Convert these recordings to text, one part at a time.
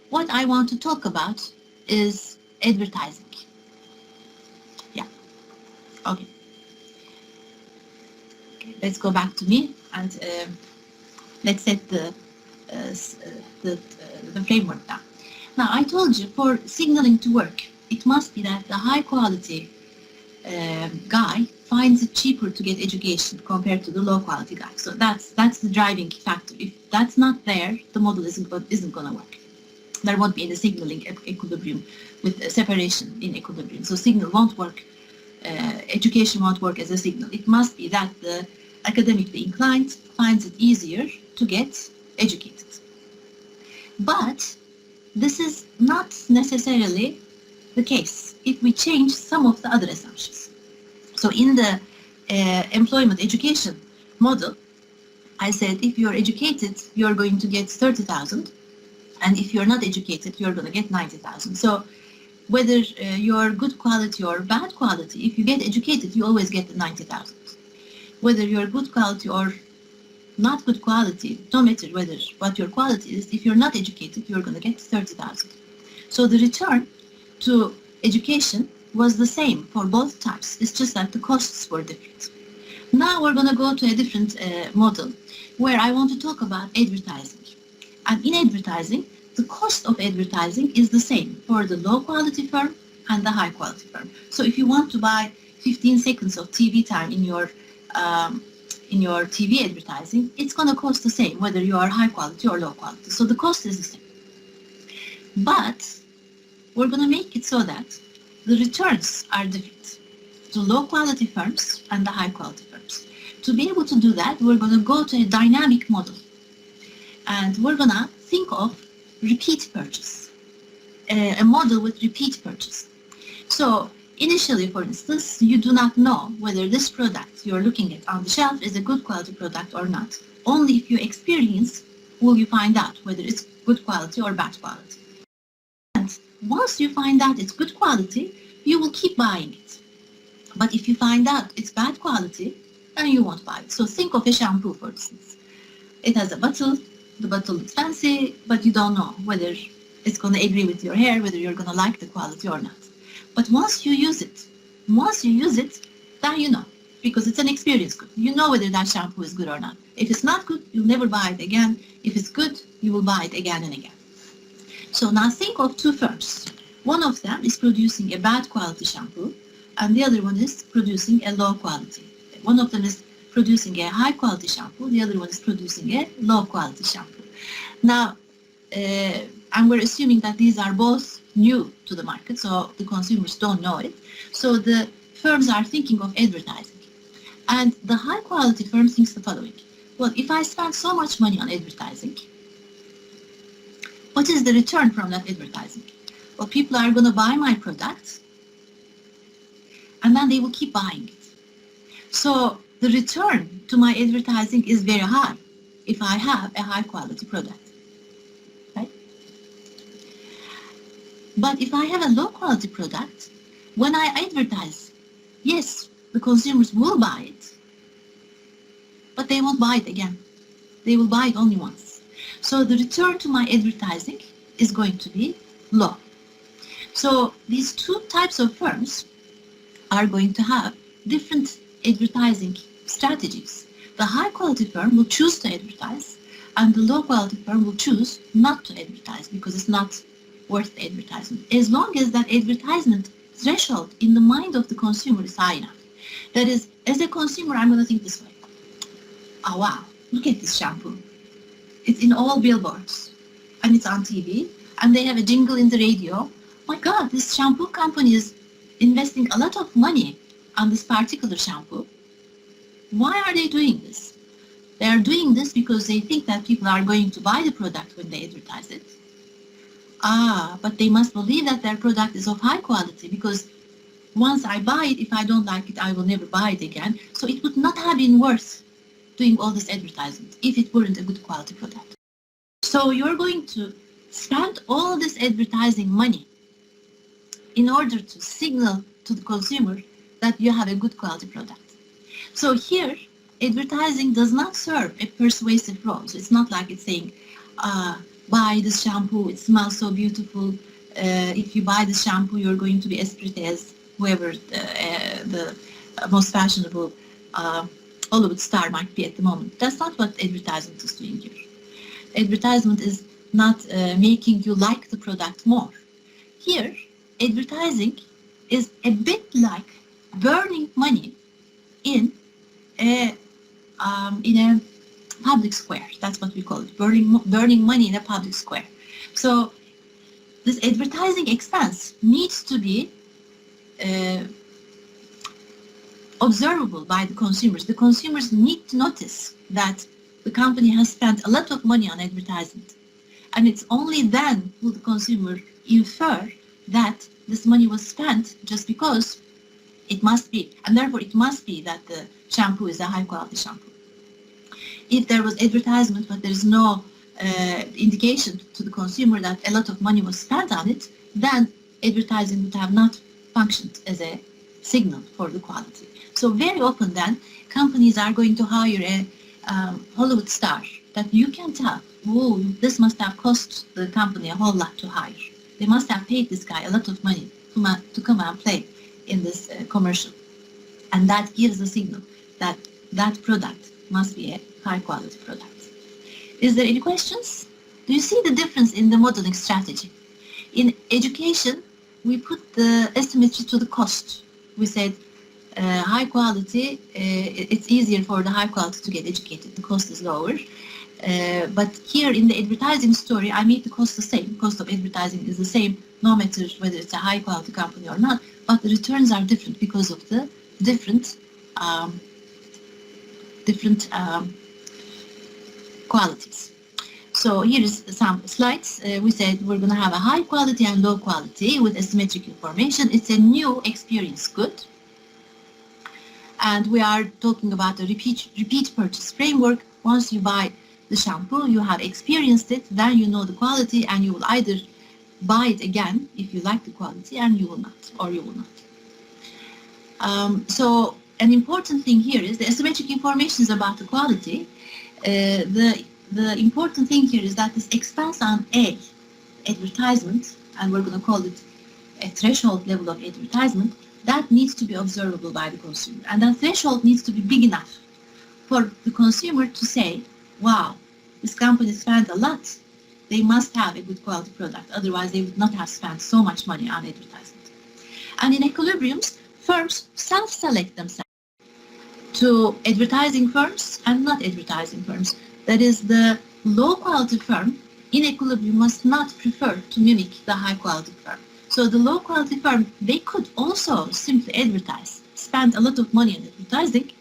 what I want to talk about is advertising. Yeah, okay. Let's go back to me and let's set the framework down. Now, I told you for signaling to work, it must be that the high quality guy finds it cheaper to get education compared to the low quality guy. So that's the driving factor. If that's not there, the model isn't going to work. There won't be any signaling equilibrium with separation in equilibrium. So signal won't work. Education won't work as a signal. It must be that the academically inclined finds it easier to get educated. But this is not necessarily the case if we change some of the other assumptions. So in the employment education model, I said if you're educated, you're going to get 30,000, and if you're not educated, you're going to get 90,000. So whether you're good quality or bad quality, if you get educated, you always get the 90,000. Whether you're good quality or not good quality, no matter what your quality is, if you're not educated, you're going to get 30,000. So the return to education was the same for both types. It's just that the costs were different. Now we're going to go to a different model where I want to talk about advertising. And in advertising, the cost of advertising is the same for the low quality firm and the high quality firm. So if you want to buy 15 seconds of TV time in your TV advertising, it's going to cost the same whether you are high quality or low quality. So the cost is the same. But we're going to make it so that the returns are different to low quality firms and the high quality firms. To be able to do that, we're going to go to a dynamic model. And we're going to think of repeat purchase, a model with repeat purchase. So initially, for instance, you do not know whether this product you're looking at on the shelf is a good quality product or not. Only if you experience will you find out whether it's good quality or bad quality. And once you find out it's good quality, you will keep buying it. But if you find out it's bad quality, then you won't buy it. So think of a shampoo, for instance. It has a bottle. The bottle is fancy, but you don't know whether it's going to agree with your hair, whether you're going to like the quality or not. But once you use it, then you know, because it's an experience good. You know whether that shampoo is good or not. If it's not good, you'll never buy it again. If it's good, you will buy it again and again. So now think of two firms. One of them is producing a bad quality shampoo, and the other one is producing a low quality. One of them is producing a high quality shampoo, the other one is producing a low quality shampoo. Now, and we're assuming that these are both new to the market, so the consumers don't know it. So the firms are thinking of advertising. And the high quality firm thinks the following: well, if I spend so much money on advertising, what is the return from that advertising? Well, people are going to buy my product, and then they will keep buying it. So the return to my advertising is very high if I have a high quality product. Right? But if I have a low quality product, when I advertise, yes, the consumers will buy it, but they won't buy it again. They will buy it only once. So the return to my advertising is going to be low. So these two types of firms are going to have different advertising strategies. The high quality firm will choose to advertise, and the low quality firm will choose not to advertise because it's not worth the advertisement. As long as that advertisement threshold in the mind of the consumer is high enough. That is, as a consumer, I'm going to think this way: oh wow, look at this shampoo. It's in all billboards, and it's on TV, and they have a jingle in the radio. My God, this shampoo company is investing a lot of money on this particular shampoo. Why are they doing this? They are doing this because they think that people are going to buy the product when they advertise it. But they must believe that their product is of high quality, because once I buy it, if I don't like it, I will never buy it again. So it would not have been worth doing all this advertisement if it weren't a good quality product. So you're going to spend all this advertising money in order to signal to the consumer that you have a good quality product. So here, advertising does not serve a persuasive role. So it's not like it's saying, buy this shampoo, it smells so beautiful. If you buy this shampoo, you're going to be as pretty as whoever the most fashionable Hollywood star might be at the moment. That's not what advertisement is doing here. Advertisement is not making you like the product more. Here, advertising is a bit like burning money in a public square. That's what we call it, burning money in a public square. So this advertising expense needs to be observable by the consumers. The consumers need to notice that the company has spent a lot of money on advertisement. And it's only then will the consumer infer that this money was spent just because it must be, and therefore it must be that the shampoo is a high quality shampoo. If there was advertisement but there is no indication to the consumer that a lot of money was spent on it, then advertising would have not functioned as a signal for the quality. So very often then, companies are going to hire a Hollywood star that you can tell, oh, this must have cost the company a whole lot to hire. They must have paid this guy a lot of money to come and play in this commercial. And that gives a signal that that product must be a high quality product. Is there any questions? Do you see the difference in the modeling strategy? In education, we put the asymmetry to the cost. We said high quality, it's easier for the high quality to get educated. The cost is lower. But here in the advertising story, I made the cost the same. Cost of advertising is the same, no matter whether it's a high quality company or not. But the returns are different because of the different qualities. So here is some slides. We said we're going to have a high quality and low quality with asymmetric information. It's a new experience good. And we are talking about a repeat purchase framework. Once you buy the shampoo, you have experienced it, then you know the quality, and you will either buy it again if you like the quality, and you will not, or you will not. So an important thing here is the asymmetric information is about the quality. The important thing here is that this expense on A, advertisement, and we're going to call it a threshold level of advertisement, that needs to be observable by the consumer. And that threshold needs to be big enough for the consumer to say, wow, this company spent a lot. They must have a good quality product. Otherwise, they would not have spent so much money on advertisement. And in equilibriums, firms self-select themselves to advertising firms and not advertising firms. That is, the low-quality firm in equilibrium must not prefer to mimic the high-quality firm. So the low-quality firm, they could also simply advertise, spend a lot of money on advertising,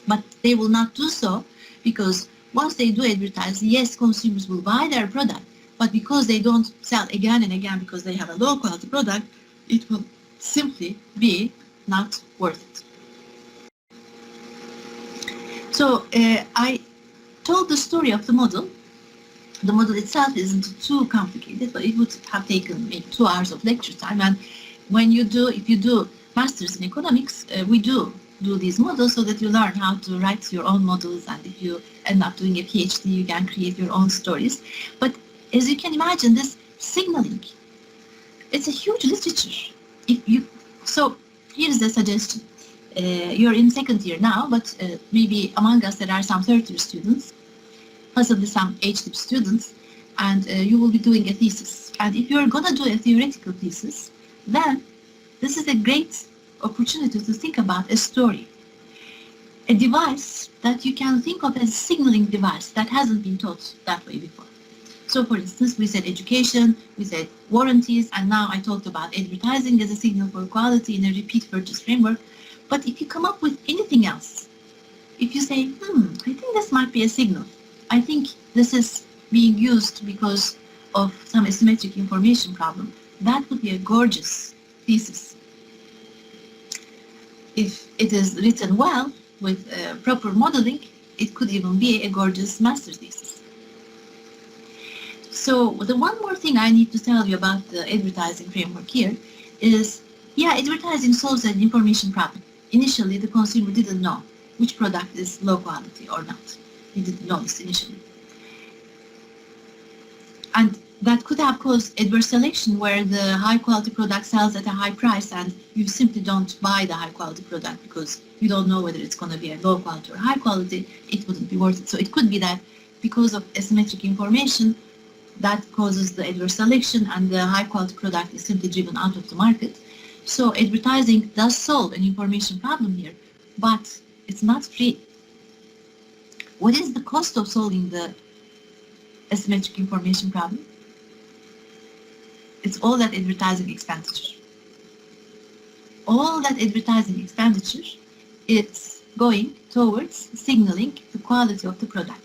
but they will not do so because once they do advertise, yes, consumers will buy their product, but because they don't sell again and again because they have a low-quality product, it will simply be not worth it. So I told the story of the model. The model itself isn't too complicated, but it would have taken maybe 2 hours of lecture time. And when you do, if you do masters in economics, we do these models so that you learn how to write your own models. And if you end up doing a PhD, you can create your own stories. But as you can imagine, this signaling, it's a huge literature. So here's the suggestion. You're in second year now, but maybe among us there are some third-year students, possibly some HDIP students, and you will be doing a thesis. And if you're going to do a theoretical thesis, then this is a great opportunity to think about a story, a device that you can think of as a signaling device that hasn't been taught that way before. So for instance, we said education, we said warranties, and now I talked about advertising as a signal for quality in a repeat purchase framework. But if you come up with anything else, if you say, I think this might be a signal, I think this is being used because of some asymmetric information problem, that would be a gorgeous thesis. If it is written well with proper modeling, it could even be a gorgeous master's thesis. So the one more thing I need to tell you about the advertising framework here is, yeah, advertising solves an information problem. Initially, the consumer didn't know which product is low quality or not. He didn't know this initially. And that could have caused adverse selection where the high quality product sells at a high price and you simply don't buy the high quality product because you don't know whether it's going to be a low quality or high quality. It wouldn't be worth it. So it could be that because of asymmetric information, that causes the adverse selection and the high quality product is simply driven out of the market. So advertising does solve an information problem here, but it's not free. What is the cost of solving the asymmetric information problem? It's all that advertising expenditure. All that advertising expenditure, it's going towards signaling the quality of the product.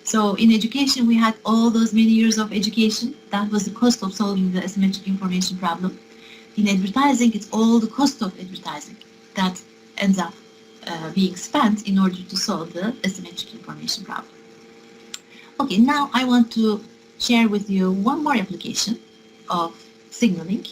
So in education, we had all those many years of education. That was the cost of solving the asymmetric information problem. In advertising, it's all the cost of advertising that ends up being spent in order to solve the asymmetric information problem. Okay, now I want to share with you one more application of signaling